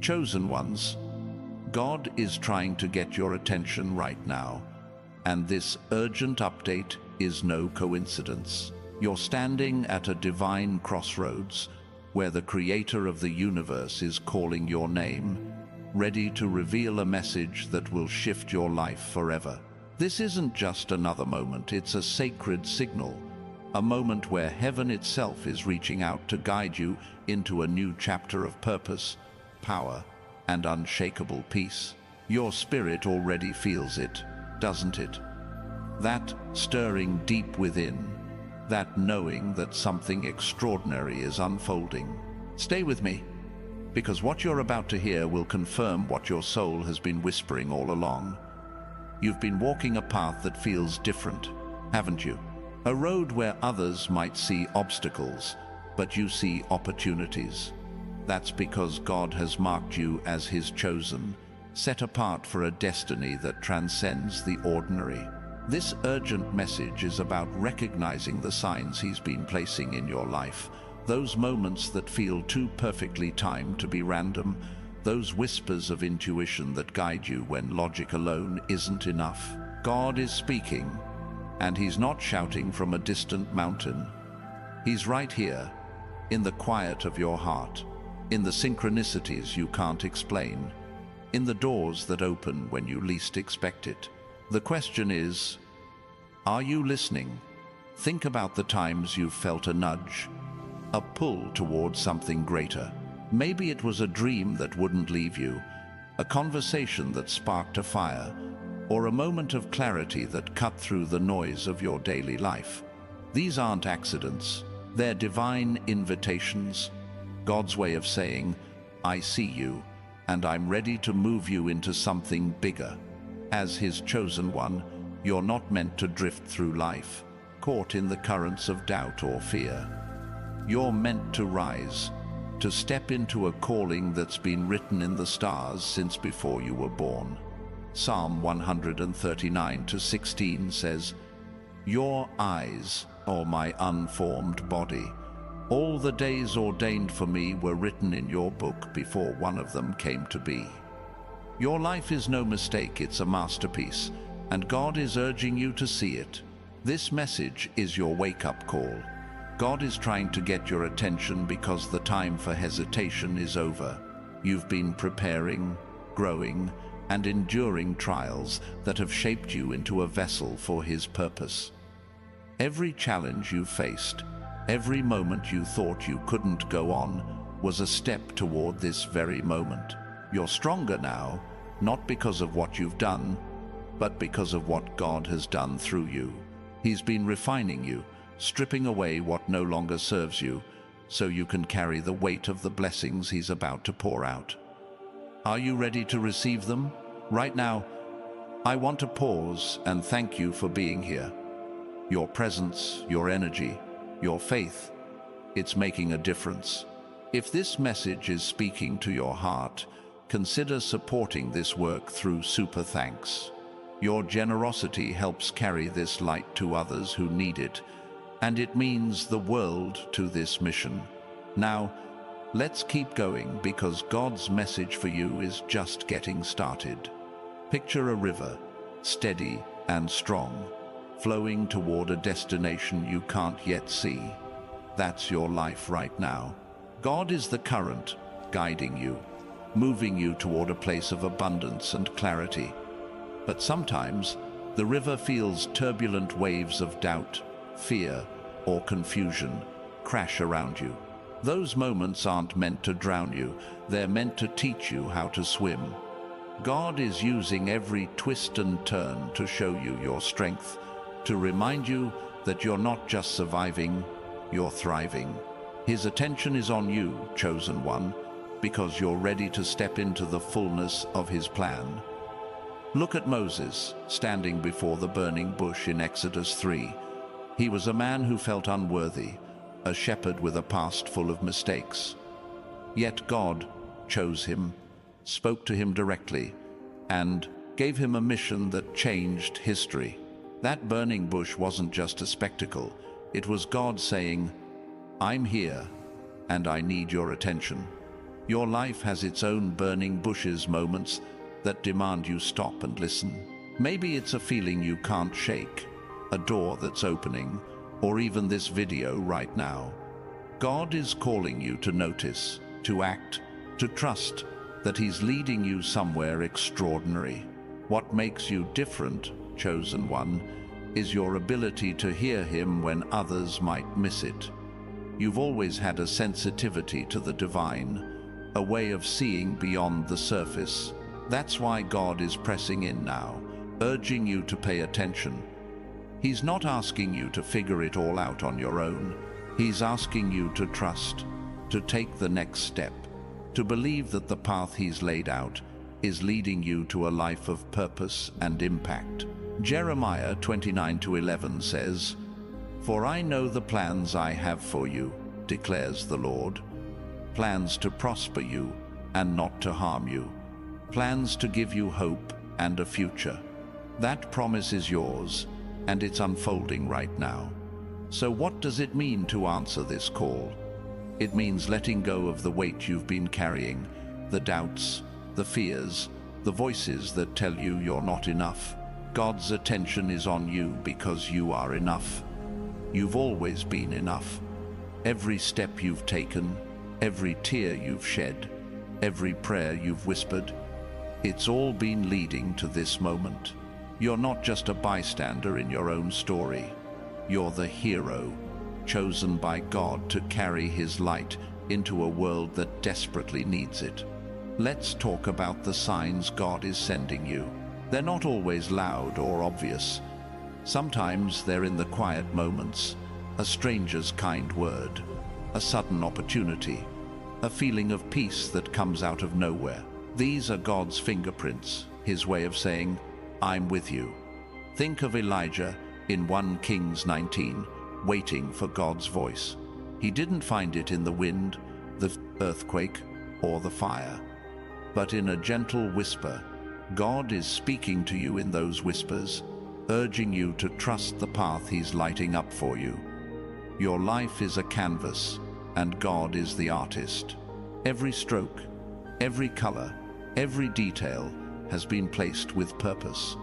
Chosen ones, God is trying to get your attention right now, and this urgent update is no coincidence. You're standing at a divine crossroads where the creator of the universe is calling your name, ready to reveal a message that will shift your life forever. This isn't just another moment, it's a sacred signal, a moment where heaven itself is reaching out to guide you into a new chapter of purpose, power, and unshakable peace. Your spirit already feels it, doesn't it? That stirring deep within, that knowing that something extraordinary is unfolding. Stay with me, because what you're about to hear will confirm what your soul has been whispering all along. You've been walking a path that feels different, haven't you? A road where others might see obstacles, but you see opportunities. That's because God has marked you as His chosen, set apart for a destiny that transcends the ordinary. This urgent message is about recognizing the signs He's been placing in your life, those moments that feel too perfectly timed to be random, those whispers of intuition that guide you when logic alone isn't enough. God is speaking, and He's not shouting from a distant mountain. He's right here, in the quiet of your heart, in the synchronicities you can't explain, in the doors that open when you least expect it. The question is, are you listening? Think about the times you've felt a nudge, a pull towards something greater. Maybe it was a dream that wouldn't leave you, a conversation that sparked a fire, or a moment of clarity that cut through the noise of your daily life. These aren't accidents, they're divine invitations, God's way of saying, I see you, and I'm ready to move you into something bigger. As His chosen one, you're not meant to drift through life, caught in the currents of doubt or fear. You're meant to rise, to step into a calling that's been written in the stars since before you were born. Psalm 139:16 says, Your eyes, O my unformed body, all the days ordained for me were written in your book before one of them came to be. Your life is no mistake, it's a masterpiece, and God is urging you to see it. This message is your wake-up call. God is trying to get your attention because the time for hesitation is over. You've been preparing, growing, and enduring trials that have shaped you into a vessel for His purpose. Every challenge you faced, every moment you thought you couldn't go on, was a step toward this very moment. You're stronger now, not because of what you've done, but because of what God has done through you. He's been refining you, stripping away what no longer serves you, so you can carry the weight of the blessings He's about to pour out. Are you ready to receive them? Right now, I want to pause and thank you for being here. Your presence, your energy, your faith, it's making a difference. If this message is speaking to your heart, consider supporting this work through Super Thanks. Your generosity helps carry this light to others who need it, and it means the world to this mission. Now, let's keep going because God's message for you is just getting started. Picture a river, steady and strong, flowing toward a destination you can't yet see. That's your life right now. God is the current, guiding you, moving you toward a place of abundance and clarity. But sometimes, the river feels turbulent waves of doubt, fear, or confusion crash around you. Those moments aren't meant to drown you, they're meant to teach you how to swim. God is using every twist and turn to show you your strength, to remind you that you're not just surviving, you're thriving. His attention is on you, chosen one, because you're ready to step into the fullness of His plan. Look at Moses, standing before the burning bush in Exodus 3. He was a man who felt unworthy, a shepherd with a past full of mistakes. Yet God chose him, spoke to him directly, and gave him a mission that changed history. That burning bush wasn't just a spectacle. It was God saying, I'm here, and I need your attention. Your life has its own burning bushes moments that demand you stop and listen. Maybe it's a feeling you can't shake, a door that's opening, or even this video right now. God is calling you to notice, to act, to trust that He's leading you somewhere extraordinary. What makes you different, chosen one, is your ability to hear Him when others might miss it. You've always had a sensitivity to the divine, a way of seeing beyond the surface. That's why God is pressing in now, urging you to pay attention. He's not asking you to figure it all out on your own. He's asking you to trust, to take the next step, to believe that the path He's laid out is leading you to a life of purpose and impact. Jeremiah 29:11 says, "For I know the plans I have for you, declares the Lord, plans to prosper you and not to harm you, plans to give you hope and a future." That promise is yours, and it's unfolding right now. So what does it mean to answer this call? It means letting go of the weight you've been carrying, the doubts, the fears, the voices that tell you you're not enough. God's attention is on you because you are enough. You've always been enough. Every step you've taken, every tear you've shed, every prayer you've whispered, it's all been leading to this moment. You're not just a bystander in your own story. You're the hero, chosen by God to carry His light into a world that desperately needs it. Let's talk about the signs God is sending you. They're not always loud or obvious. Sometimes they're in the quiet moments, a stranger's kind word, a sudden opportunity, a feeling of peace that comes out of nowhere. These are God's fingerprints, His way of saying, "I'm with you." Think of Elijah in 1 Kings 19, waiting for God's voice. He didn't find it in the wind, the earthquake, or the fire, but in a gentle whisper. God is speaking to you in those whispers, urging you to trust the path He's lighting up for you. Your life is a canvas, and God is the artist. Every stroke, every color, every detail has been placed with purpose.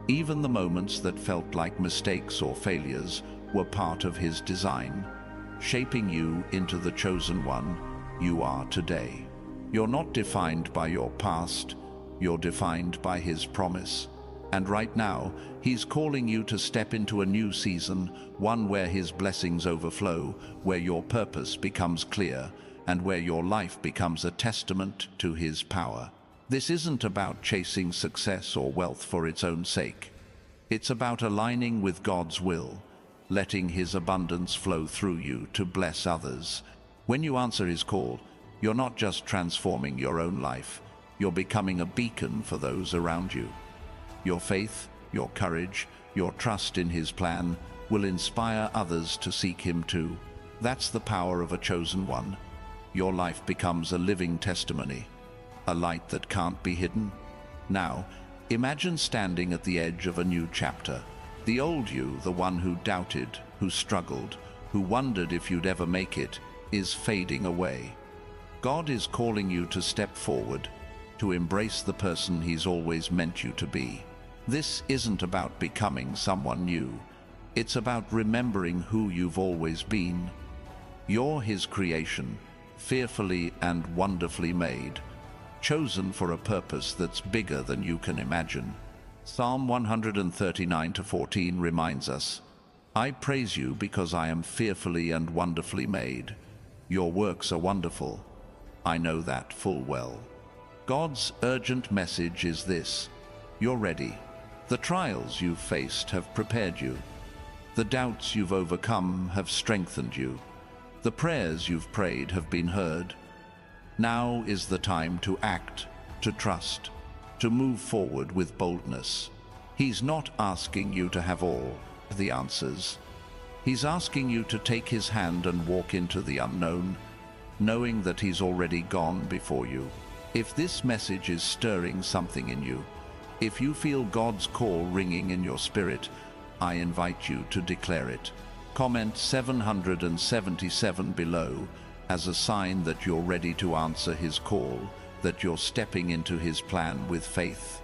Even the moments that felt like mistakes or failures were part of His design, shaping you into the chosen one you are today. You're not defined by your past, you're defined by His promise. And right now, He's calling you to step into a new season, one where His blessings overflow, where your purpose becomes clear, and where your life becomes a testament to His power. This isn't about chasing success or wealth for its own sake. It's about aligning with God's will, letting His abundance flow through you to bless others. When you answer His call, you're not just transforming your own life, you're becoming a beacon for those around you. Your faith, your courage, your trust in His plan will inspire others to seek Him too. That's the power of a chosen one. Your life becomes a living testimony, a light that can't be hidden. Now, imagine standing at the edge of a new chapter. The old you, the one who doubted, who struggled, who wondered if you'd ever make it, is fading away. God is calling you to step forward, to embrace the person He's always meant you to be. This isn't about becoming someone new. It's about remembering who you've always been. You're His creation, fearfully and wonderfully made, chosen for a purpose that's bigger than you can imagine. Psalm 139:14 reminds us, "I praise you because I am fearfully and wonderfully made. Your works are wonderful. I know that full well." God's urgent message is this: you're ready. The trials you've faced have prepared you. The doubts you've overcome have strengthened you. The prayers you've prayed have been heard. Now is the time to act, to trust, to move forward with boldness. He's not asking you to have all the answers. He's asking you to take His hand and walk into the unknown, knowing that He's already gone before you. If this message is stirring something in you, if you feel God's call ringing in your spirit, I invite you to declare it. Comment 777 below as a sign that you're ready to answer his call, that you're stepping into his plan with faith.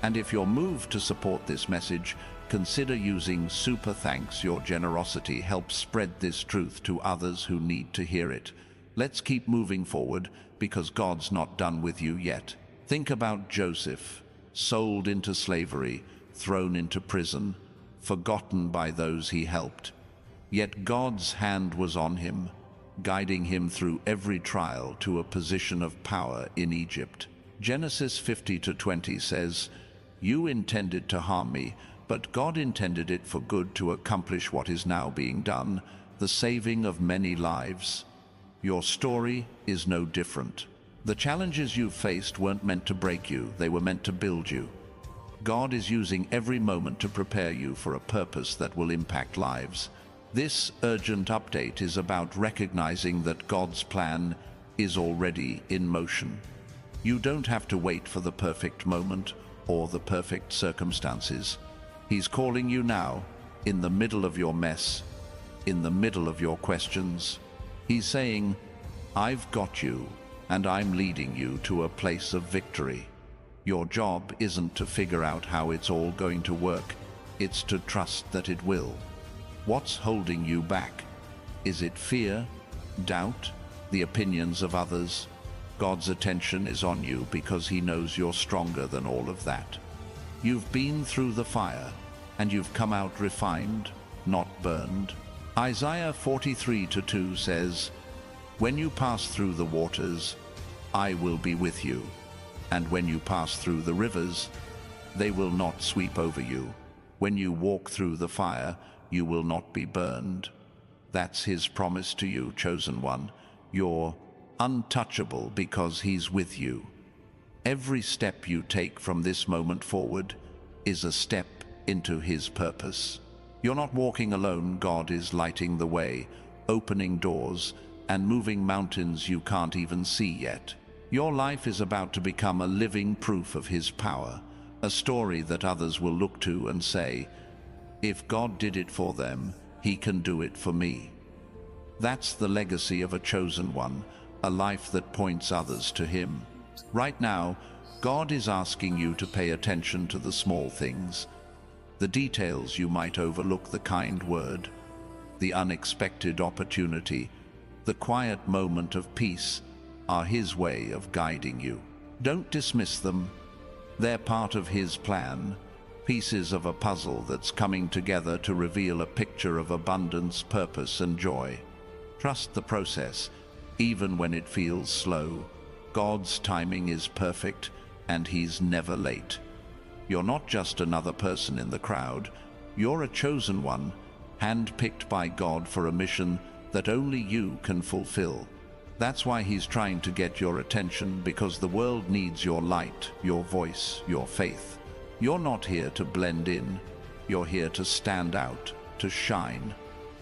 And if you're moved to support this message, consider using Super Thanks. Your generosity helps spread this truth to others who need to hear it. Let's keep moving forward, because God's not done with you yet. Think about Joseph, sold into slavery, thrown into prison, forgotten by those he helped. Yet God's hand was on him, guiding him through every trial to a position of power in Egypt. Genesis 50:20 says, "You intended to harm me, but God intended it for good to accomplish what is now being done, the saving of many lives." Your story is no different. The challenges you've faced weren't meant to break you, they were meant to build you. God is using every moment to prepare you for a purpose that will impact lives. This urgent update is about recognizing that God's plan is already in motion. You don't have to wait for the perfect moment or the perfect circumstances. He's calling you now, in the middle of your mess, in the middle of your questions. He's saying, "I've got you, and I'm leading you to a place of victory." Your job isn't to figure out how it's all going to work, it's to trust that it will. What's holding you back? Is it fear, doubt, the opinions of others? God's attention is on you because he knows you're stronger than all of that. You've been through the fire, and you've come out refined, not burned. Isaiah 43:2 says, "When you pass through the waters, I will be with you. And when you pass through the rivers, they will not sweep over you. When you walk through the fire, you will not be burned." That's his promise to you, chosen one. You're untouchable because he's with you. Every step you take from this moment forward is a step into his purpose. You're not walking alone. God is lighting the way, opening doors, and moving mountains you can't even see yet. Your life is about to become a living proof of his power, a story that others will look to and say, "If God did it for them, he can do it for me." That's the legacy of a chosen one, a life that points others to him. Right now, God is asking you to pay attention to the small things, the details you might overlook, the kind word, the unexpected opportunity, the quiet moment of peace are his way of guiding you. Don't dismiss them. They're part of his plan, pieces of a puzzle that's coming together to reveal a picture of abundance, purpose, and joy. Trust the process, even when it feels slow. God's timing is perfect, and he's never late. You're not just another person in the crowd. You're a chosen one, handpicked by God for a mission that only you can fulfill. That's why he's trying to get your attention, because the world needs your light, your voice, your faith. You're not here to blend in. You're here to stand out, to shine,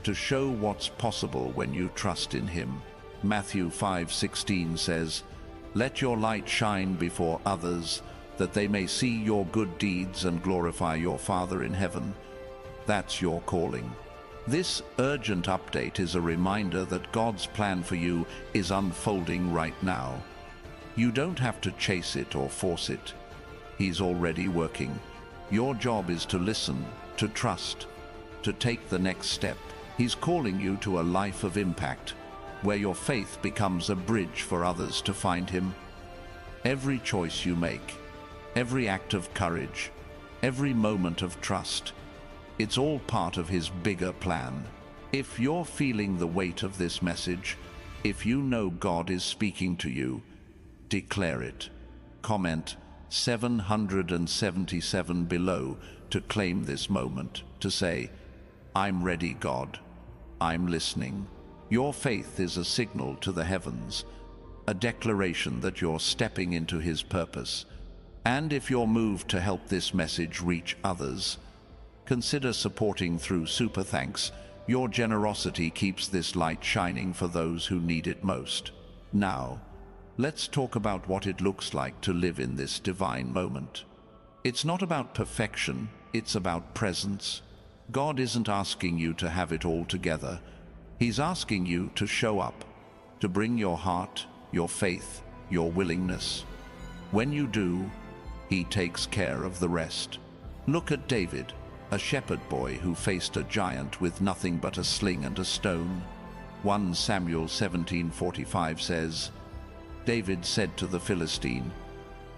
to show what's possible when you trust in him. Matthew 5:16 says, "Let your light shine before others, that they may see your good deeds and glorify your Father in heaven." That's your calling. This urgent update is a reminder that God's plan for you is unfolding right now. You don't have to chase it or force it. He's already working. Your job is to listen, to trust, to take the next step. He's calling you to a life of impact, where your faith becomes a bridge for others to find him. Every choice you make, every act of courage, every moment of trust, it's all part of his bigger plan. If you're feeling the weight of this message, if you know God is speaking to you, declare it. Comment 777 below to claim this moment, to say, "I'm ready, God. I'm listening." Your faith is a signal to the heavens, a declaration that you're stepping into his purpose. And if you're moved to help this message reach others, consider supporting through Super Thanks. Your generosity keeps this light shining for those who need it most. Now, let's talk about what it looks like to live in this divine moment. It's not about perfection, it's about presence. God isn't asking you to have it all together. He's asking you to show up, to bring your heart, your faith, your willingness. When you do, he takes care of the rest. Look at David, a shepherd boy who faced a giant with nothing but a sling and a stone. 1 Samuel 17:45 says, David said to the Philistine,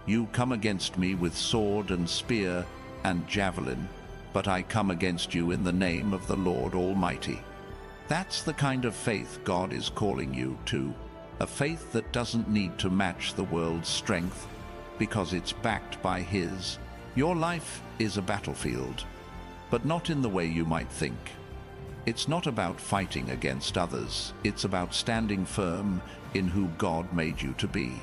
"You come against me with sword and spear and javelin, but I come against you in the name of the Lord Almighty." That's the kind of faith God is calling you to, a faith that doesn't need to match the world's strength because it's backed by His. Your life is a battlefield, but not in the way you might think. It's not about fighting against others, it's about standing firm in who God made you to be.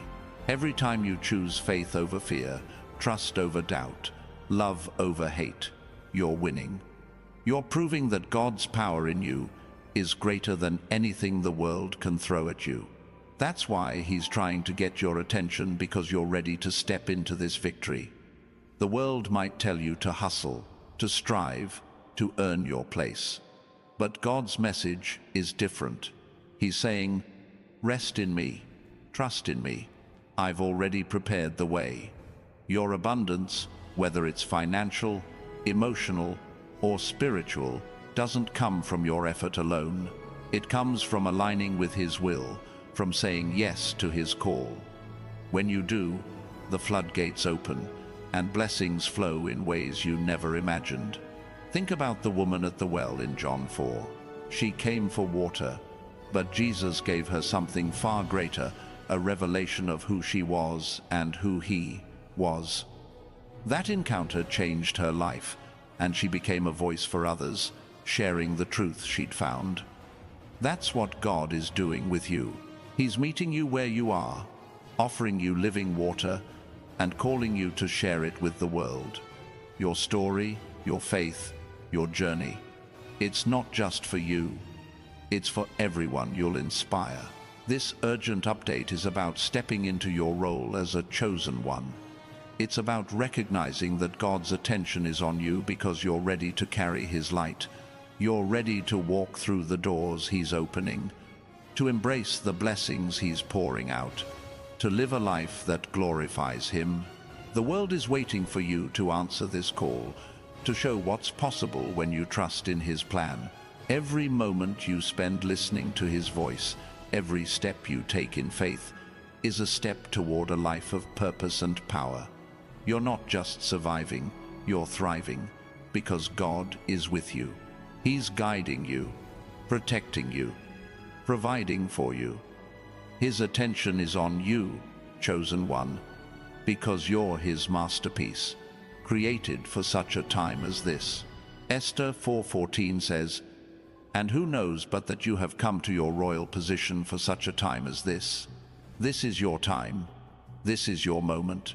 Every time you choose faith over fear, trust over doubt, love over hate, you're winning. You're proving that God's power in you is greater than anything the world can throw at you. That's why He's trying to get your attention, because you're ready to step into this victory. The world might tell you to hustle, to strive, to earn your place. But God's message is different. He's saying, rest in me, trust in me. I've already prepared the way. Your abundance, whether it's financial, emotional, or spiritual, doesn't come from your effort alone. It comes from aligning with His will, from saying yes to His call. When you do, the floodgates open, and blessings flow in ways you never imagined. Think about the woman at the well in John 4. She came for water, but Jesus gave her something far greater, a revelation of who she was and who He was. That encounter changed her life, and she became a voice for others, sharing the truth she'd found. That's what God is doing with you. He's meeting you where you are, offering you living water, and calling you to share it with the world. Your story, your faith, your journey. It's not just for you. It's for everyone you'll inspire. This urgent update is about stepping into your role as a chosen one. It's about recognizing that God's attention is on you because you're ready to carry His light. You're ready to walk through the doors He's opening, to embrace the blessings He's pouring out, to live a life that glorifies Him. The world is waiting for you to answer this call, to show what's possible when you trust in His plan. Every moment you spend listening to His voice, every step you take in faith, is a step toward a life of purpose and power. You're not just surviving, you're thriving, because God is with you. He's guiding you, protecting you, providing for you. His attention is on you, chosen one, because you're His masterpiece, created for such a time as this. Esther 4:14 says, "And who knows but that you have come to your royal position for such a time as this? This is your time. This is your moment."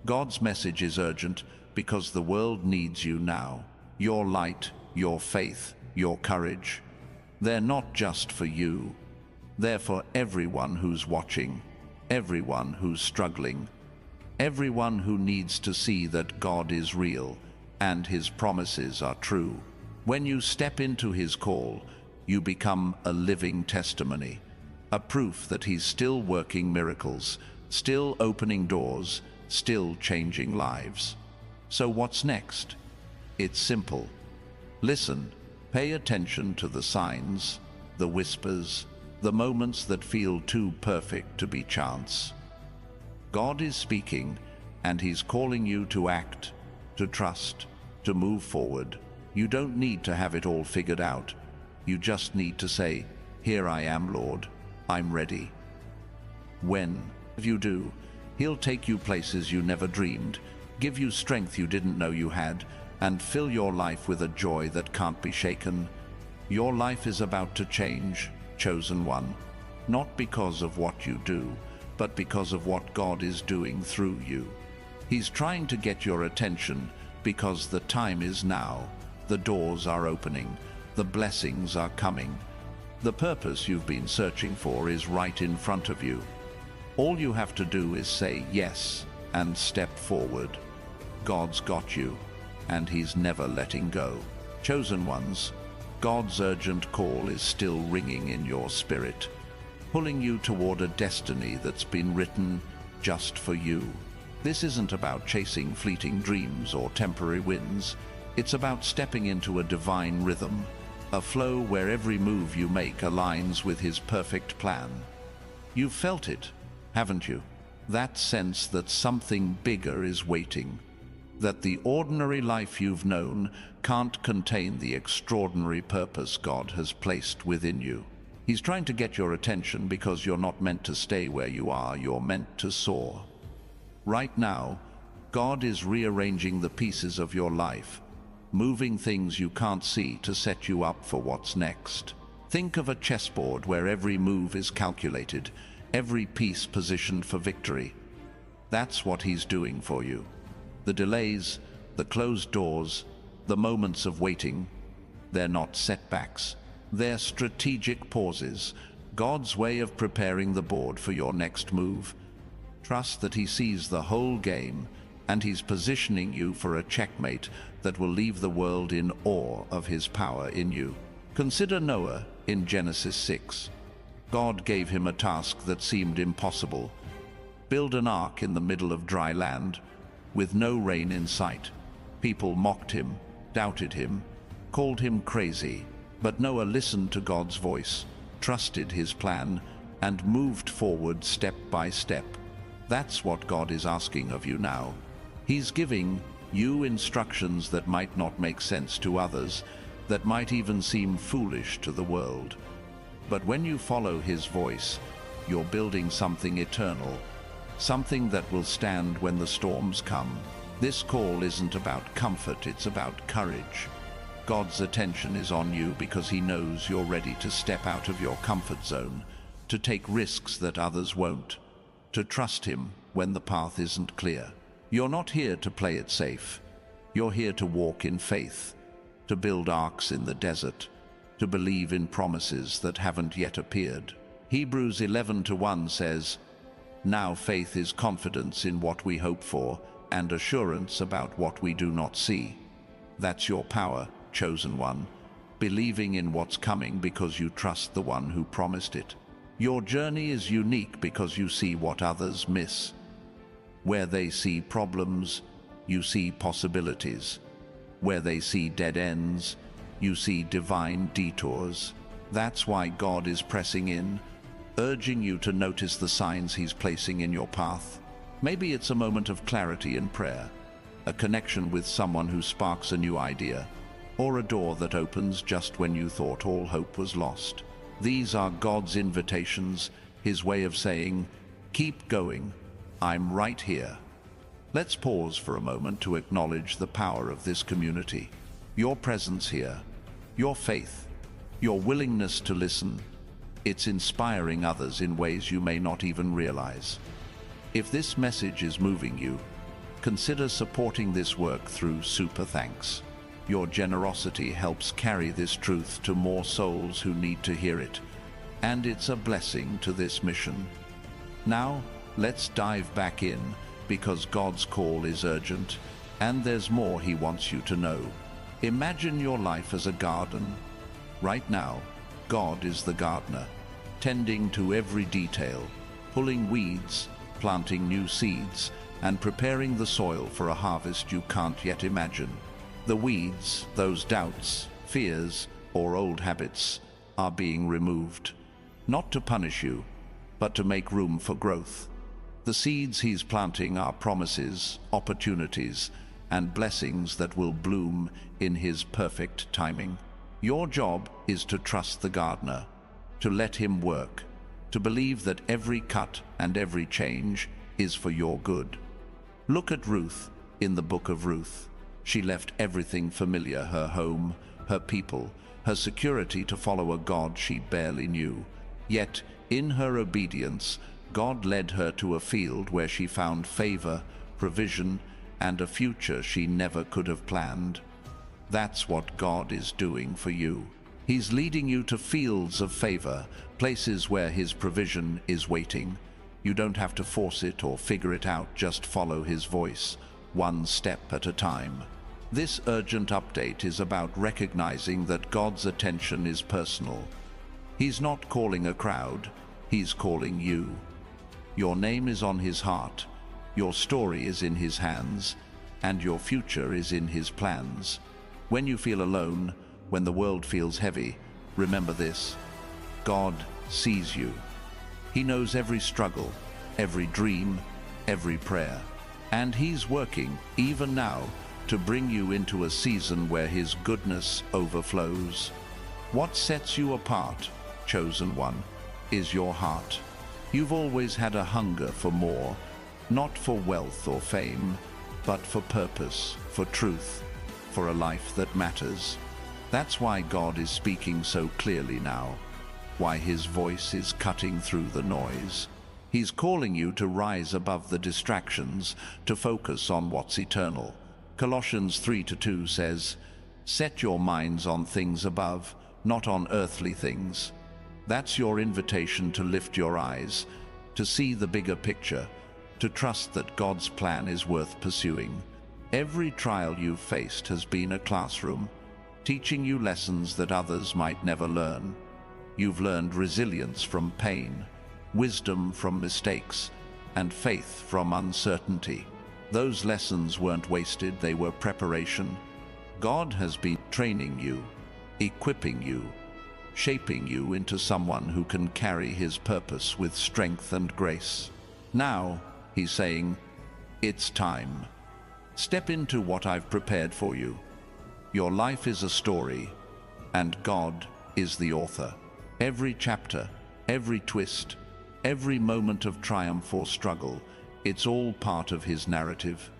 God's message is urgent because the world needs you now. Your light, your faith, your courage. They're not just for you. They're for everyone who's watching, everyone who's struggling, everyone who needs to see that God is real and His promises are true. When you step into His call, you become a living testimony, a proof that He's still working miracles, still opening doors, still changing lives. So what's next? It's simple. Listen, pay attention to the signs, the whispers, the moments that feel too perfect to be chance. God is speaking, and He's calling you to act, to trust, to move forward. You don't need to have it all figured out. You just need to say, "Here I am, Lord. I'm ready." When you do, He'll take you places you never dreamed, give you strength you didn't know you had, and fill your life with a joy that can't be shaken. Your life is about to change, chosen one, not because of what you do, but because of what God is doing through you. He's trying to get your attention because the time is now. The doors are opening. The blessings are coming. The purpose you've been searching for is right in front of you. All you have to do is say yes and step forward. God's got you, and He's never letting go. Chosen ones, God's urgent call is still ringing in your spirit. pulling you toward a destiny that's been written just for you. This isn't about chasing fleeting dreams or temporary wins. It's about stepping into a divine rhythm, a flow where every move you make aligns with His perfect plan. You've felt it, haven't you? That sense that something bigger is waiting, that the ordinary life you've known can't contain the extraordinary purpose God has placed within you. He's trying to get your attention because you're not meant to stay where you are, you're meant to soar. Right now, God is rearranging the pieces of your life, moving things you can't see to set you up for what's next. Think of a chessboard where every move is calculated, every piece positioned for victory. That's what He's doing for you. The delays, the closed doors, the moments of waiting, they're not setbacks. They're strategic pauses, God's way of preparing the board for your next move. Trust that He sees the whole game, and He's positioning you for a checkmate that will leave the world in awe of His power in you. Consider Noah in Genesis 6. God gave him a task that seemed impossible. Build an ark in the middle of dry land, with no rain in sight. People mocked him, doubted him, called him crazy, but Noah listened to God's voice, trusted His plan, and moved forward step by step. That's what God is asking of you now. He's giving you instructions that might not make sense to others, that might even seem foolish to the world. But when you follow His voice, you're building something eternal, something that will stand when the storms come. This call isn't about comfort, it's about courage. God's attention is on you because He knows you're ready to step out of your comfort zone, to take risks that others won't, to trust Him when the path isn't clear. You're not here to play it safe. You're here to walk in faith, to build arks in the desert, to believe in promises that haven't yet appeared. Hebrews 11:1 says, "Now faith is confidence in what we hope for and assurance about what we do not see." That's your power, chosen one, believing in what's coming because you trust the one who promised it. Your journey is unique because you see what others miss. Where they see problems, you see possibilities. Where they see dead ends, you see divine detours. That's why God is pressing in, urging you to notice the signs He's placing in your path. Maybe it's a moment of clarity in prayer, a connection with someone who sparks a new idea, or a door that opens just when you thought all hope was lost. These are God's invitations, His way of saying, "Keep going, I'm right here." Let's pause for a moment to acknowledge the power of this community. Your presence here, your faith, your willingness to listen, it's inspiring others in ways you may not even realize. If this message is moving you, consider supporting this work through Super Thanks. Your generosity helps carry this truth to more souls who need to hear it, and it's a blessing to this mission. Now, let's dive back in, because God's call is urgent, and there's more He wants you to know. Imagine your life as a garden. Right now, God is the gardener, tending to every detail, pulling weeds, planting new seeds, and preparing the soil for a harvest you can't yet imagine. The weeds, those doubts, fears, or old habits, are being removed, not to punish you, but to make room for growth. The seeds He's planting are promises, opportunities, and blessings that will bloom in His perfect timing. Your job is to trust the gardener, to let Him work, to believe that every cut and every change is for your good. Look at Ruth in the book of Ruth. She left everything familiar, her home, her people, her security, to follow a God she barely knew. Yet, in her obedience, God led her to a field where she found favor, provision, and a future she never could have planned. That's what God is doing for you. He's leading you to fields of favor, places where His provision is waiting. You don't have to force it or figure it out, just follow His voice, one step at a time. This urgent update is about recognizing that God's attention is personal. He's not calling a crowd, He's calling you. Your name is on his heart, your story is in his hands, and your future is in his plans. When you feel alone, when the world feels heavy, remember this: God sees you. He knows every struggle, every dream, every prayer. And he's working, even now, to bring you into a season where his goodness overflows. What sets you apart, chosen one, is your heart. You've always had a hunger for more, not for wealth or fame, but for purpose, for truth, for a life that matters. That's why God is speaking so clearly now, why his voice is cutting through the noise. He's calling you to rise above the distractions, to focus on what's eternal. Colossians 3:2 says, "Set your minds on things above, not on earthly things." That's your invitation to lift your eyes, to see the bigger picture, to trust that God's plan is worth pursuing. Every trial you've faced has been a classroom, teaching you lessons that others might never learn. You've learned resilience from pain, wisdom from mistakes, and faith from uncertainty. Those lessons weren't wasted, they were preparation. God has been training you, equipping you, shaping you into someone who can carry his purpose with strength and grace. Now, he's saying, it's time. Step into what I've prepared for you. Your life is a story, and God is the author. Every chapter, every twist, every moment of triumph or struggle, it's all part of his narrative.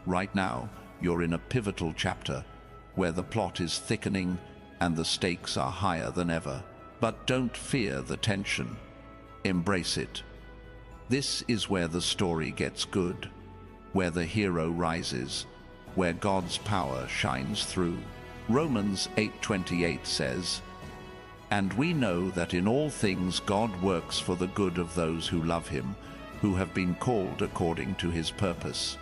Right now, you're in a pivotal chapter where the plot is thickening and the stakes are higher than ever. But don't fear the tension. Embrace it. This is where the story gets good, where the hero rises, where God's power shines through. Romans 8:28 says, "And we know that in all things God works for the good of those who love him, who have been called according to his purpose."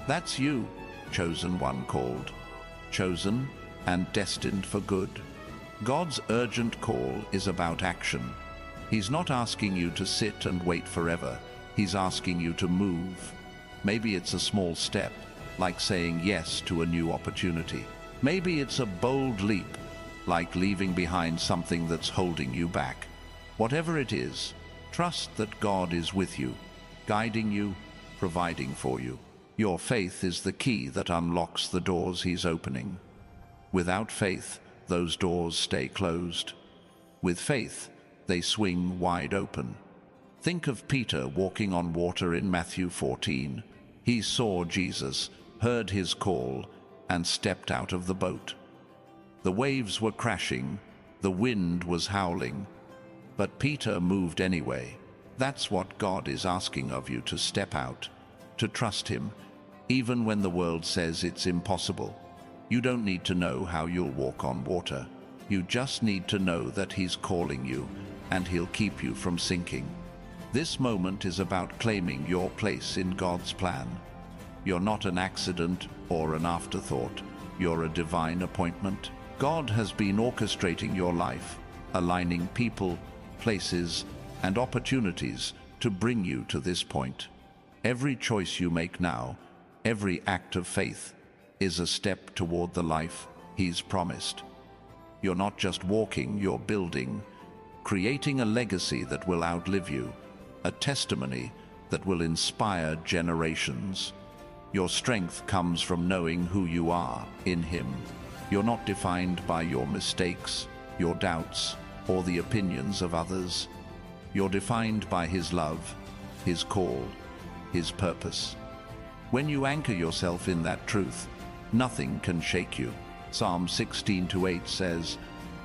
That's you, chosen one, called, chosen, and destined for good. God's urgent call is about action. He's not asking you to sit and wait forever. He's asking you to move. Maybe it's a small step, like saying yes to a new opportunity. Maybe it's a bold leap, like leaving behind something that's holding you back. Whatever it is, trust that God is with you, guiding you, providing for you. Your faith is the key that unlocks the doors he's opening. Without faith, those doors stay closed. With faith, they swing wide open. Think of Peter walking on water in Matthew 14. He saw Jesus, heard his call, and stepped out of the boat. The waves were crashing, the wind was howling, but Peter moved anyway. That's what God is asking of you, to step out, to trust him, even when the world says it's impossible. You don't need to know how you'll walk on water. You just need to know that he's calling you, and he'll keep you from sinking. This moment is about claiming your place in God's plan. You're not an accident or an afterthought. You're a divine appointment. God has been orchestrating your life, aligning people, places, and opportunities to bring you to this point. Every choice you make now, every act of faith, is a step toward the life he's promised. You're not just walking, you're building, creating a legacy that will outlive you, a testimony that will inspire generations. Your strength comes from knowing who you are in him. You're not defined by your mistakes, your doubts, or the opinions of others. You're defined by his love, his call, his purpose. When you anchor yourself in that truth, nothing can shake you. Psalm 16:8 says,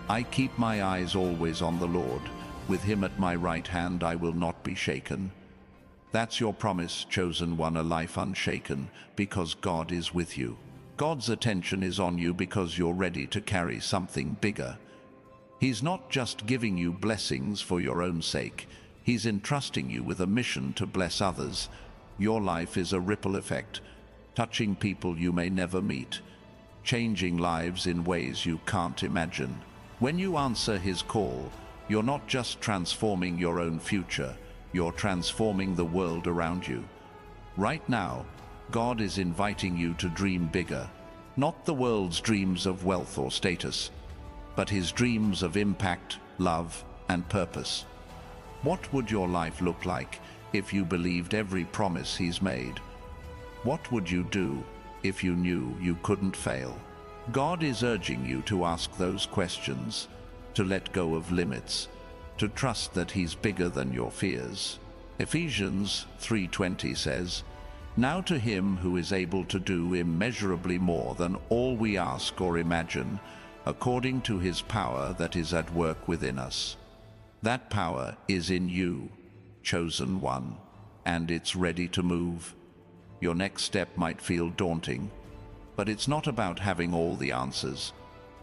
"I keep my eyes always on the Lord. With him at my right hand I will not be shaken." That's your promise, chosen one, a life unshaken, because God is with you. God's attention is on you because you're ready to carry something bigger. He's not just giving you blessings for your own sake. He's entrusting you with a mission to bless others. Your life is a ripple effect, touching people you may never meet, changing lives in ways you can't imagine. When you answer his call, You're not just transforming your own future, you're transforming the world around you. Right now, God is inviting you to dream bigger, not the world's dreams of wealth or status, but his dreams of impact, love, and purpose. What would your life look like if you believed every promise he's made? What would you do if you knew you couldn't fail? God is urging you to ask those questions, to let go of limits, to trust that he's bigger than your fears. Ephesians 3:20 says, "Now to him who is able to do immeasurably more than all we ask or imagine, according to his power that is at work within us." That power is in you, chosen one, and it's ready to move. Your next step might feel daunting, but it's not about having all the answers.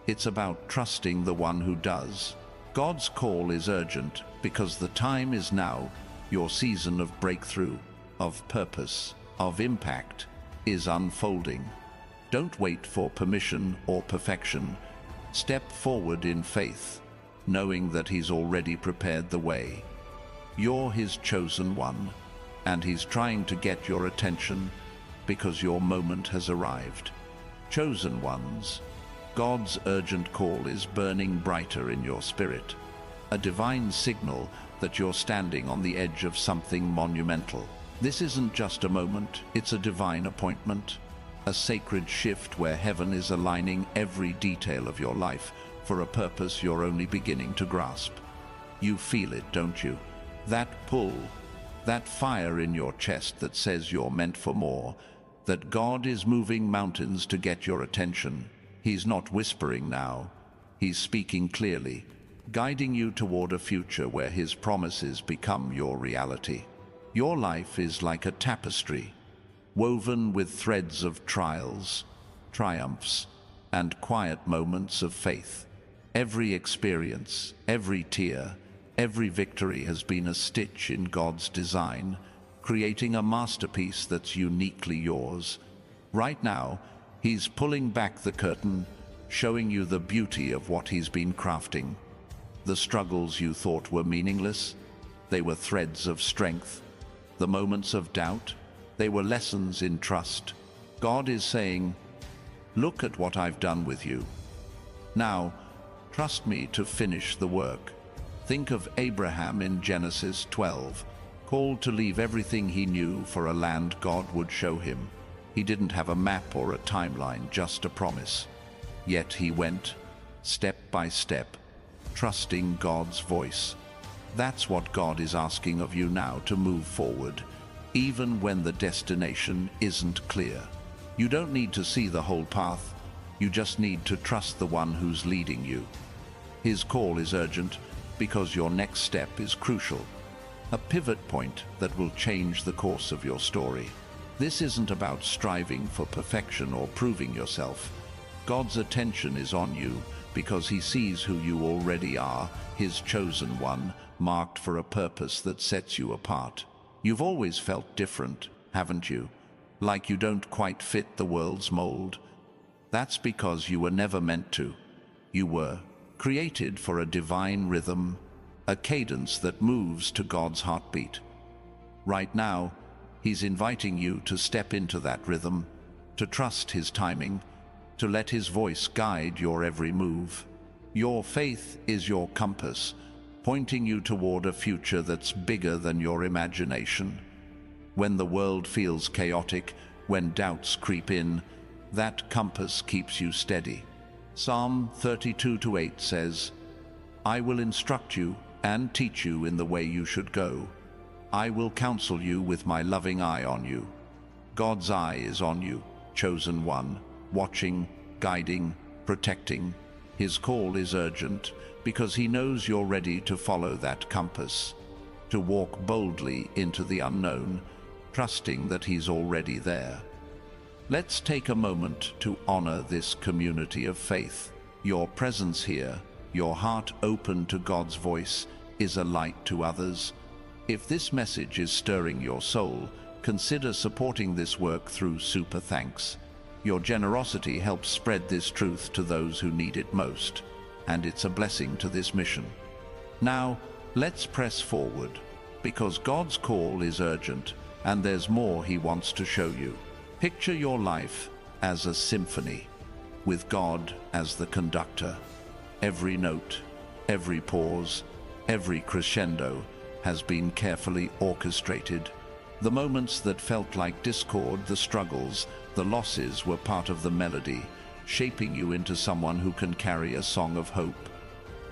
It's about trusting the one who does. God's call is urgent because the time is now. Your season of breakthrough, of purpose, of impact is unfolding. Don't wait for permission or perfection. Step forward in faith, knowing that he's already prepared the way. You're his chosen one, and he's trying to get your attention because your moment has arrived. Chosen ones, God's urgent call is burning brighter in your spirit, a divine signal that you're standing on the edge of something monumental. This isn't just a moment, it's a divine appointment, a sacred shift where heaven is aligning every detail of your life for a purpose you're only beginning to grasp. You feel it, don't you? That pull, that fire in your chest that says you're meant for more, that God is moving mountains to get your attention. He's not whispering now, he's speaking clearly, guiding you toward a future where his promises become your reality. Your life is like a tapestry, woven with threads of trials, triumphs, and quiet moments of faith. Every experience, every tear, every victory has been a stitch in God's design, creating a masterpiece that's uniquely yours. Right now, he's pulling back the curtain, showing you the beauty of what he's been crafting. The struggles you thought were meaningless, they were threads of strength. The moments of doubt, they were lessons in trust. God is saying, "Look at what I've done with you. Now, trust me to finish the work." Think of Abraham in Genesis 12, called to leave everything he knew for a land God would show him. He didn't have a map or a timeline, just a promise. Yet he went, step by step, trusting God's voice. That's what God is asking of you now, to move forward, even when the destination isn't clear. You don't need to see the whole path, you just need to trust the one who's leading you. His call is urgent because your next step is crucial, a pivot point that will change the course of your story. This isn't about striving for perfection or proving yourself. God's attention is on you because he sees who you already are, his chosen one, marked for a purpose that sets you apart. You've always felt different, haven't you? Like you don't quite fit the world's mold. That's because you were never meant to. You were created for a divine rhythm, a cadence that moves to God's heartbeat. Right now, he's inviting you to step into that rhythm, to trust his timing, to let his voice guide your every move. Your faith is your compass, pointing you toward a future that's bigger than your imagination. When the world feels chaotic, when doubts creep in, that compass keeps you steady. Psalm 32:8 says, "I will instruct you and teach you in the way you should go. I will counsel you with my loving eye on you." God's eye is on you, chosen one, watching, guiding, protecting. His call is urgent because he knows you're ready to follow that compass, to walk boldly into the unknown, trusting that he's already there. Let's take a moment to honor this community of faith. Your presence here, your heart open to God's voice, is a light to others. If this message is stirring your soul, consider supporting this work through Super Thanks. Your generosity helps spread this truth to those who need it most, and it's a blessing to this mission. Now, let's press forward, because God's call is urgent, and there's more He wants to show you. Picture your life as a symphony, with God as the conductor. Every note, every pause, every crescendo has been carefully orchestrated. The moments that felt like discord, the struggles, the losses were part of the melody, shaping you into someone who can carry a song of hope.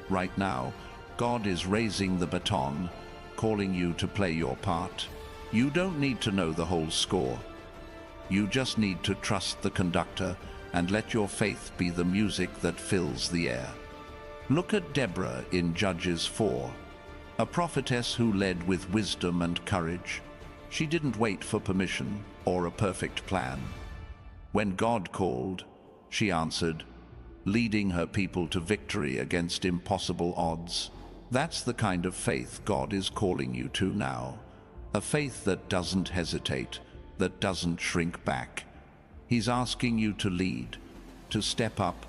Right now, God is raising the baton, calling you to play your part. You don't need to know the whole score. You just need to trust the conductor and let your faith be the music that fills the air. Look at Deborah in Judges 4, a prophetess who led with wisdom and courage. She didn't wait for permission or a perfect plan. When God called, she answered, leading her people to victory against impossible odds. That's the kind of faith God is calling you to now. A faith that doesn't hesitate, that doesn't shrink back. He's asking you to lead, to step up,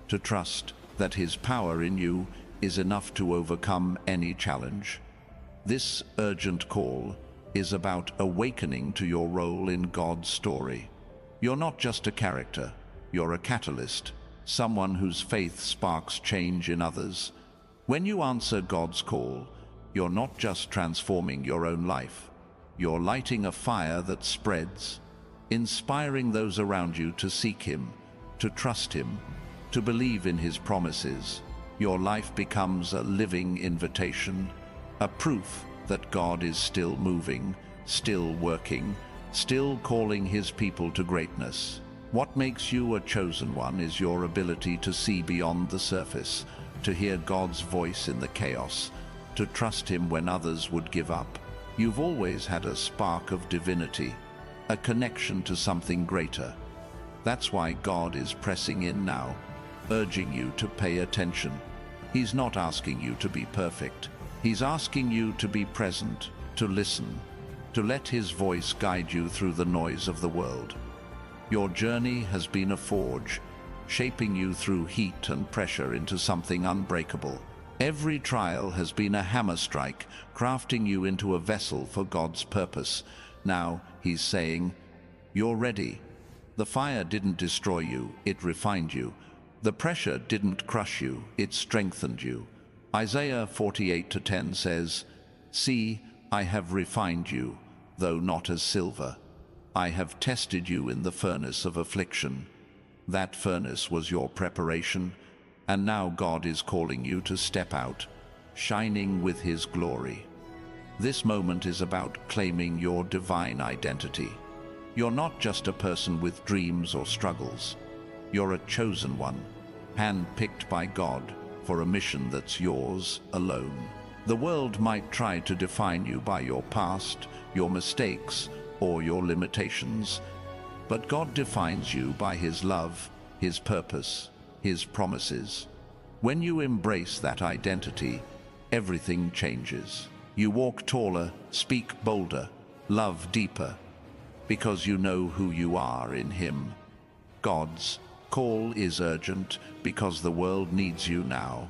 to trust that His power in you is enough to overcome any challenge. This urgent call is about awakening to your role in God's story. You're not just a character, you're a catalyst, someone whose faith sparks change in others. When you answer God's call, you're not just transforming your own life, you're lighting a fire that spreads, inspiring those around you to seek Him, to trust Him, to believe in His promises. Your life becomes a living invitation, a proof that God is still moving, still working, still calling His people to greatness. What makes you a chosen one is your ability to see beyond the surface, to hear God's voice in the chaos, to trust Him when others would give up. You've always had a spark of divinity, a connection to something greater. That's why God is pressing in now, urging you to pay attention. He's not asking you to be perfect. He's asking you to be present, to listen, to let His voice guide you through the noise of the world. Your journey has been a forge, shaping you through heat and pressure into something unbreakable. Every trial has been a hammer strike, crafting you into a vessel for God's purpose. Now He's saying, you're ready. The fire didn't destroy you, it refined you. The pressure didn't crush you, it strengthened you. Isaiah 48:10 says, "See, I have refined you, though not as silver. I have tested you in the furnace of affliction." That furnace was your preparation, and now God is calling you to step out, shining with His glory. This moment is about claiming your divine identity. You're not just a person with dreams or struggles. You're a chosen one, hand-picked by God for a mission that's yours alone. The world might try to define you by your past, your mistakes, or your limitations, but God defines you by His love, His purpose, His promises. When you embrace that identity, everything changes. You walk taller, speak bolder, love deeper, because you know who you are in Him. God's call is urgent because the world needs you now.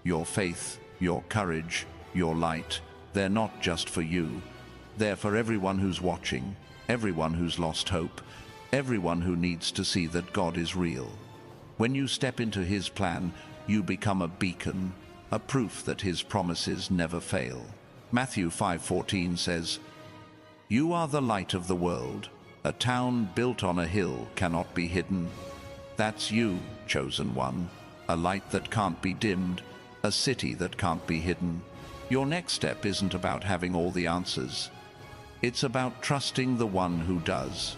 Your faith, your courage, your light, they're not just for you. They're for everyone who's watching, everyone who's lost hope, everyone who needs to see that God is real. When you step into His plan, you become a beacon, a proof that His promises never fail. Matthew 5:14 says, "You are the light of the world. A town built on a hill cannot be hidden." That's you, chosen one, a light that can't be dimmed, a city that can't be hidden. Your next step isn't about having all the answers. It's about trusting the one who does.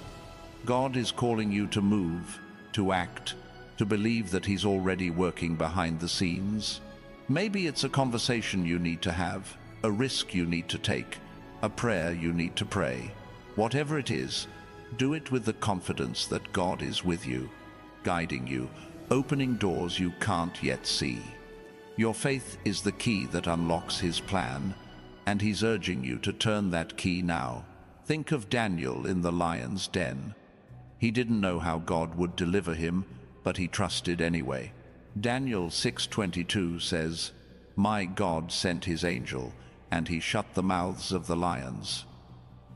God is calling you to move, to act, to believe that He's already working behind the scenes. Maybe it's a conversation you need to have, a risk you need to take, a prayer you need to pray. Whatever it is, do it with the confidence that God is with you, guiding you, opening doors you can't yet see. Your faith is the key that unlocks His plan, and He's urging you to turn that key now. Think of Daniel in the lion's den. He didn't know how God would deliver him, but he trusted anyway. Daniel 6:22 says, "My God sent his angel, and he shut the mouths of the lions."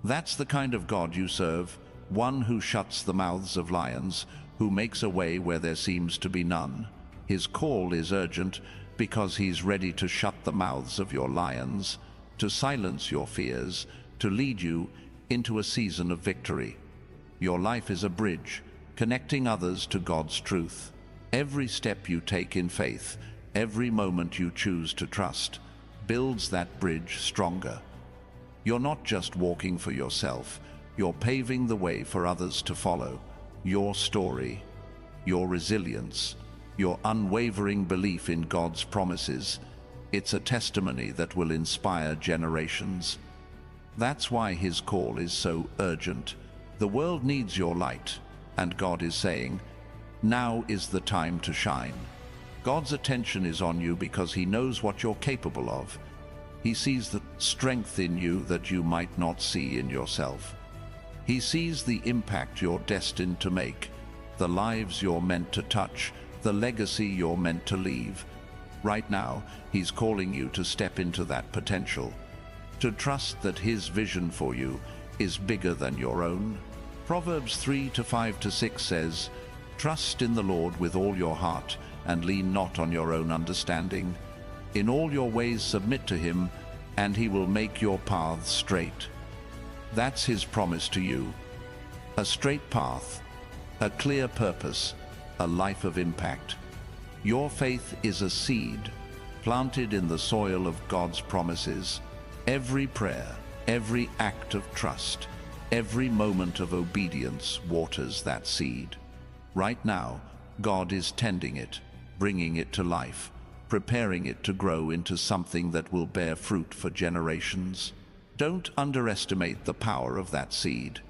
That's the kind of God you serve, one who shuts the mouths of lions, who makes a way where there seems to be none. His call is urgent because he's ready to shut the mouths of your lions, to silence your fears, to lead you into a season of victory. Your life is a bridge, connecting others to God's truth. Every step you take in faith, every moment you choose to trust, builds that bridge stronger. You're not just walking for yourself, you're paving the way for others to follow. Your story, your resilience, your unwavering belief in God's promises, it's a testimony that will inspire generations. That's why his call is so urgent. The world needs your light, and God is saying, now is the time to shine. God's attention is on you because he knows what you're capable of. He sees the strength in you that you might not see in yourself. He sees the impact you're destined to make, the lives you're meant to touch, the legacy you're meant to leave. Right now, he's calling you to step into that potential, to trust that his vision for you is bigger than your own. Proverbs 3:5-6 says, "Trust in the Lord with all your heart, and lean not on your own understanding. In all your ways submit to him, and he will make your paths straight." That's his promise to you. A straight path, a clear purpose, a life of impact. Your faith is a seed planted in the soil of God's promises. Every prayer, every act of trust, every moment of obedience waters that seed. Right now, God is tending it, bringing it to life, preparing it to grow into something that will bear fruit for generations. Don't underestimate the power of that seed.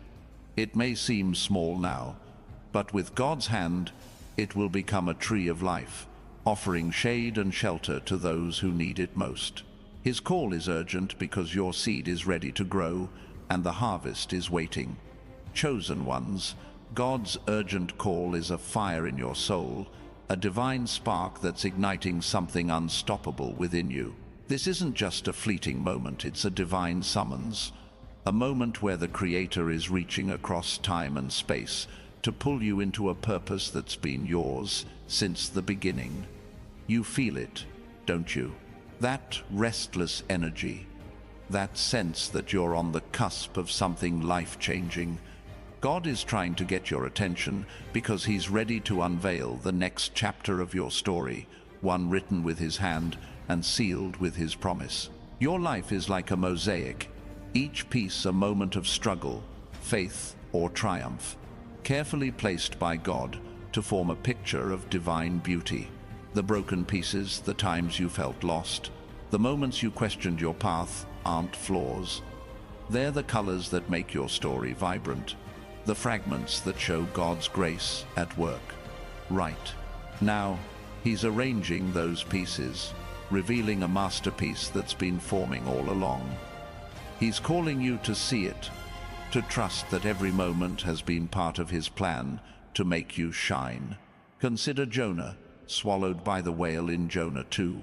It may seem small now, but with God's hand, it will become a tree of life, offering shade and shelter to those who need it most. His call is urgent because your seed is ready to grow and the harvest is waiting. Chosen ones, God's urgent call is a fire in your soul, a divine spark that's igniting something unstoppable within you. This isn't just a fleeting moment, it's a divine summons, a moment where the Creator is reaching across time and space to pull you into a purpose that's been yours since the beginning. You feel it, don't you? That restless energy, that sense that you're on the cusp of something life-changing. God is trying to get your attention because he's ready to unveil the next chapter of your story, one written with his hand and sealed with his promise. Your life is like a mosaic, each piece a moment of struggle, faith, or triumph, carefully placed by God to form a picture of divine beauty. The broken pieces, the times you felt lost, the moments you questioned your path, aren't flaws. They're the colors that make your story vibrant, the fragments that show God's grace at work. Right now, he's arranging those pieces, revealing a masterpiece that's been forming all along. He's calling you to see it, to trust that every moment has been part of his plan to make you shine. Consider Jonah, swallowed by the whale in Jonah 2.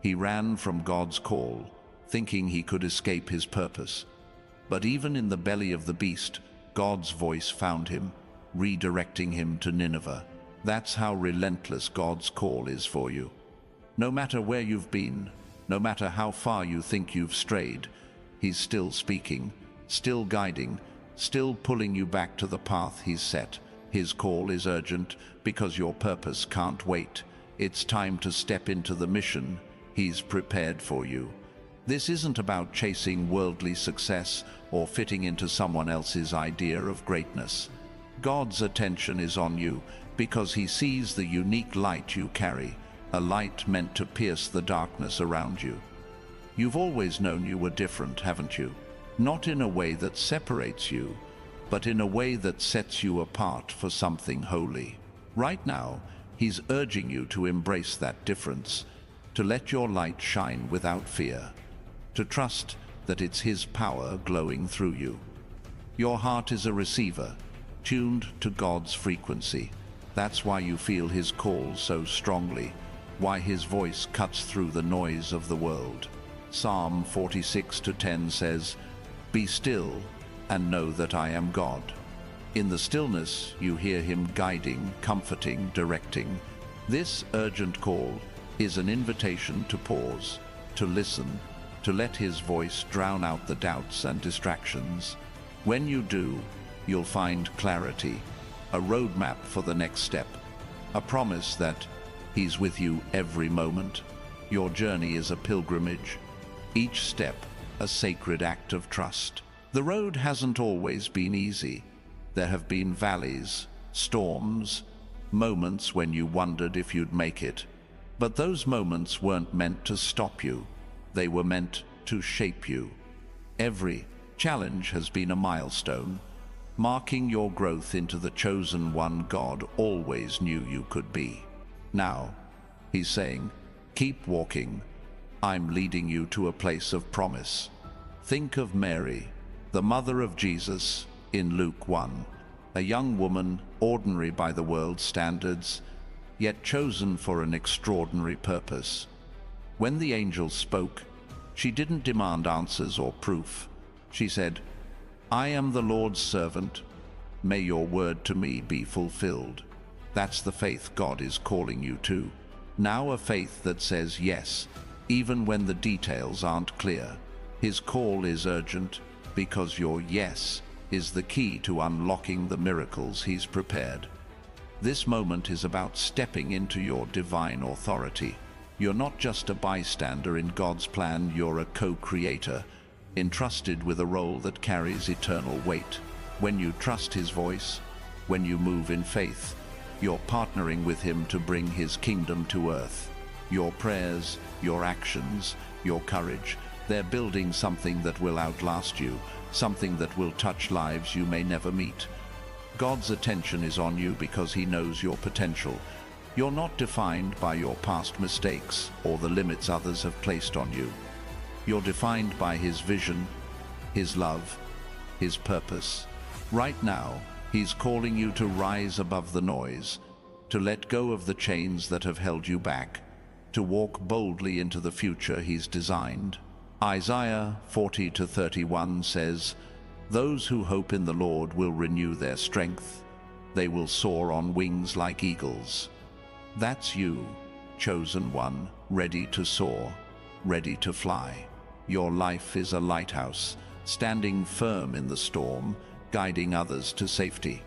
He ran from God's call, thinking he could escape his purpose. But even in the belly of the beast, God's voice found him, redirecting him to Nineveh. That's how relentless God's call is for you. No matter where you've been, no matter how far you think you've strayed, he's still speaking, still guiding, still pulling you back to the path he's set. His call is urgent because your purpose can't wait. It's time to step into the mission he's prepared for you. This isn't about chasing worldly success or fitting into someone else's idea of greatness. God's attention is on you because he sees the unique light you carry, a light meant to pierce the darkness around you. You've always known you were different, haven't you? Not in a way that separates you, but in a way that sets you apart for something holy. Right now, he's urging you to embrace that difference, to let your light shine without fear, to trust that it's his power glowing through you. Your heart is a receiver, tuned to God's frequency. That's why you feel his call so strongly. why his voice cuts through the noise of the world. Psalm 46:10 says, "Be still and know that I am God." In the stillness, you hear him guiding, comforting, directing. This urgent call is an invitation to pause, to listen, to let his voice drown out the doubts and distractions. When you do, you'll find clarity, a roadmap for the next step, a promise that he's with you every moment. Your journey is a pilgrimage, each step a sacred act of trust. The road hasn't always been easy. There have been valleys, storms, moments when you wondered if you'd make it. But those moments weren't meant to stop you. They were meant to shape you. Every challenge has been a milestone, marking your growth into the chosen one God always knew you could be. Now, he's saying, keep walking. I'm leading you to a place of promise. Think of Mary, the mother of Jesus, in Luke 1, a young woman, ordinary by the world's standards, yet chosen for an extraordinary purpose. When the angel spoke, she didn't demand answers or proof. She said, "I am the Lord's servant. May your word to me be fulfilled." That's the faith God is calling you to. Now a faith that says yes, even when the details aren't clear. His call is urgent because your yes is the key to unlocking the miracles he's prepared. This moment is about stepping into your divine authority. You're not just a bystander in God's plan, you're a co-creator, entrusted with a role that carries eternal weight. When you trust his voice, when you move in faith, you're partnering with him to bring his kingdom to earth. Your prayers, your actions, your courage, they're building something that will outlast you, something that will touch lives you may never meet. God's attention is on you because he knows your potential. You're not defined by your past mistakes or the limits others have placed on you. You're defined by his vision, his love, his purpose. Right now, he's calling you to rise above the noise, to let go of the chains that have held you back, to walk boldly into the future he's designed. Isaiah 40:31 says, "Those who hope in the Lord will renew their strength. They will soar on wings like eagles." That's you, chosen one, ready to soar, ready to fly. Your life is a lighthouse, standing firm in the storm, guiding others to safety.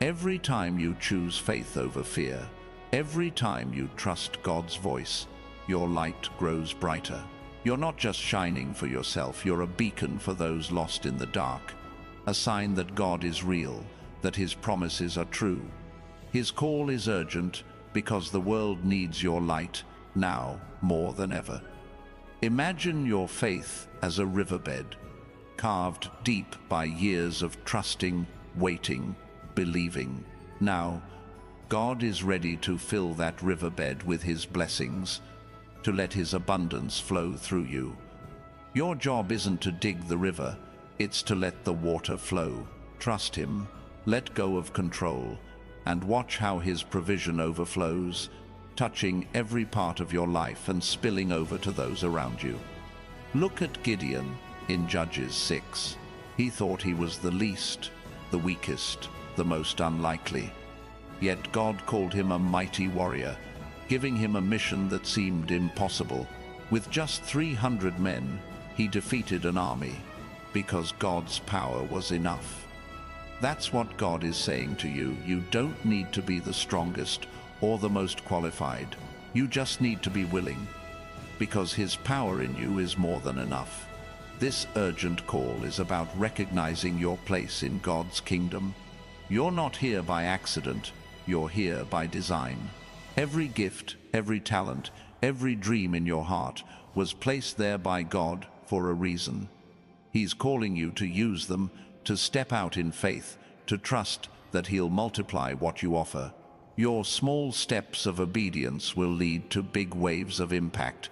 Every time you choose faith over fear, every time you trust God's voice, your light grows brighter. You're not just shining for yourself, you're a beacon for those lost in the dark, a sign that God is real, that his promises are true. His call is urgent because the world needs your light now more than ever. Imagine your faith as a riverbed, carved deep by years of trusting, waiting, believing. Now, God is ready to fill that riverbed with his blessings, to let his abundance flow through you. Your job isn't to dig the river, it's to let the water flow. Trust him, let go of control, and watch how his provision overflows, touching every part of your life and spilling over to those around you. Look at Gideon in Judges 6. He thought he was the least, the weakest, the most unlikely. Yet God called him a mighty warrior, giving him a mission that seemed impossible. With just 300 men, he defeated an army because God's power was enough. That's what God is saying to you. You don't need to be the strongest or the most qualified. You just need to be willing, because his power in you is more than enough. This urgent call is about recognizing your place in God's kingdom. You're not here by accident, you're here by design. Every gift, every talent, every dream in your heart was placed there by God for a reason. He's calling you to use them, to step out in faith, to trust that he'll multiply what you offer. Your small steps of obedience will lead to big waves of impact,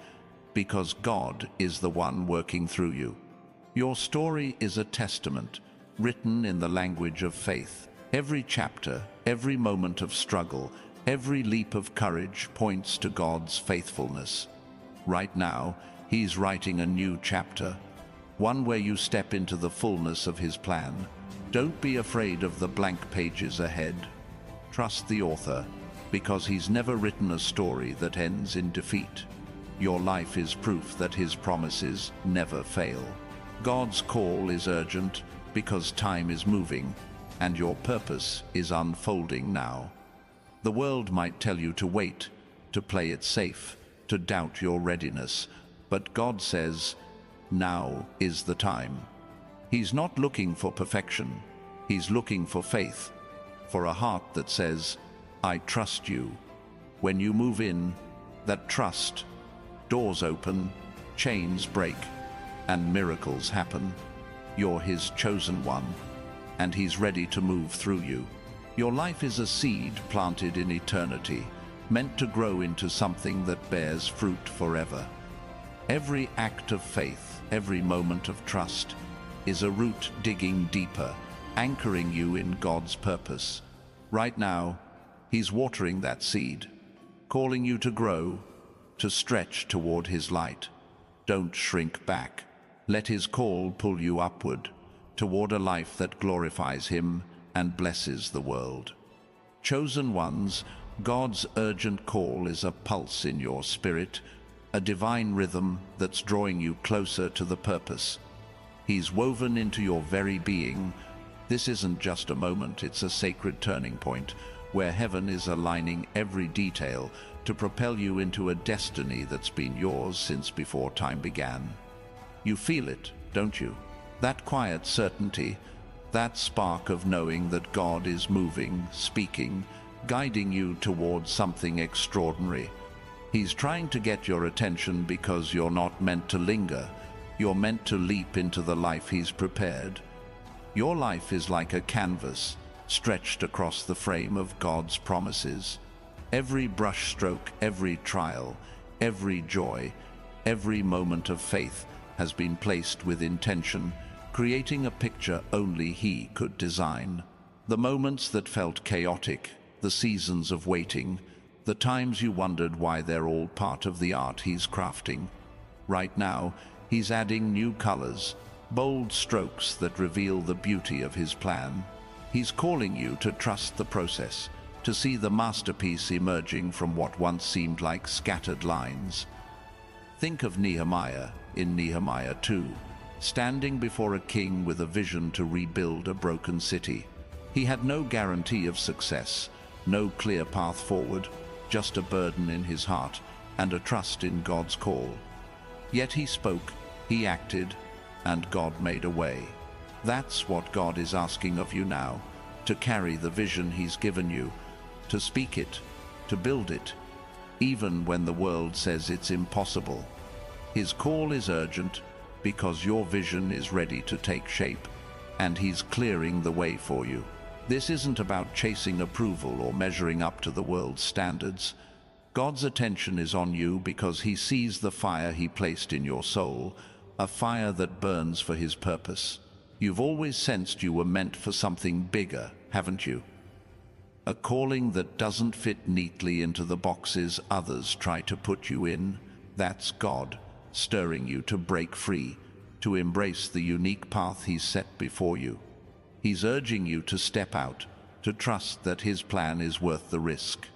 because God is the one working through you. Your story is a testament, written in the language of faith. Every chapter, every moment of struggle, Every leap of courage points to God's faithfulness. Right now, He's writing a new chapter, one where you step into the fullness of His plan. Don't be afraid of the blank pages ahead. Trust the author, because He's never written a story that ends in defeat. Your life is proof that His promises never fail. God's call is urgent because time is moving, and your purpose is unfolding now. The world might tell you to wait, to play it safe, to doubt your readiness, but God says, now is the time. He's not looking for perfection. He's looking for faith, for a heart that says, I trust you. When you move in, that trust, doors open, chains break, and miracles happen. You're His chosen one, and He's ready to move through you. Your life is a seed planted in eternity, meant to grow into something that bears fruit forever. Every act of faith, every moment of trust, is a root digging deeper, anchoring you in God's purpose. Right now, He's watering that seed, calling you to grow, to stretch toward His light. Don't shrink back. Let His call pull you upward, toward a life that glorifies Him and blesses the world. Chosen ones, God's urgent call is a pulse in your spirit, a divine rhythm that's drawing you closer to the purpose. He's woven into your very being. This isn't just a moment, it's a sacred turning point, where heaven is aligning every detail to propel you into a destiny that's been yours since before time began. You feel it, don't you? That quiet certainty, that spark of knowing that God is moving, speaking, guiding you towards something extraordinary. He's trying to get your attention because you're not meant to linger. You're meant to leap into the life He's prepared. Your life is like a canvas stretched across the frame of God's promises. Every brushstroke, every trial, every joy, every moment of faith has been placed with intention, creating a picture only He could design. The moments that felt chaotic, the seasons of waiting, the times you wondered why they're all part of the art He's crafting. Right now, He's adding new colors, bold strokes that reveal the beauty of His plan. He's calling you to trust the process, to see the masterpiece emerging from what once seemed like scattered lines. Think of Nehemiah in Nehemiah 2, standing before a king with a vision to rebuild a broken city. He had no guarantee of success, no clear path forward, just a burden in his heart and a trust in God's call. Yet he spoke, he acted, and God made a way. That's what God is asking of you now, to carry the vision He's given you, to speak it, to build it, even when the world says it's impossible. His call is urgent because your vision is ready to take shape, and He's clearing the way for you. This isn't about chasing approval or measuring up to the world's standards. God's attention is on you because He sees the fire He placed in your soul, a fire that burns for His purpose. You've always sensed you were meant for something bigger, haven't you? A calling that doesn't fit neatly into the boxes others try to put you in. That's God, stirring you to break free, to embrace the unique path He's set before you. He's urging you to step out, to trust that His plan is worth the risk.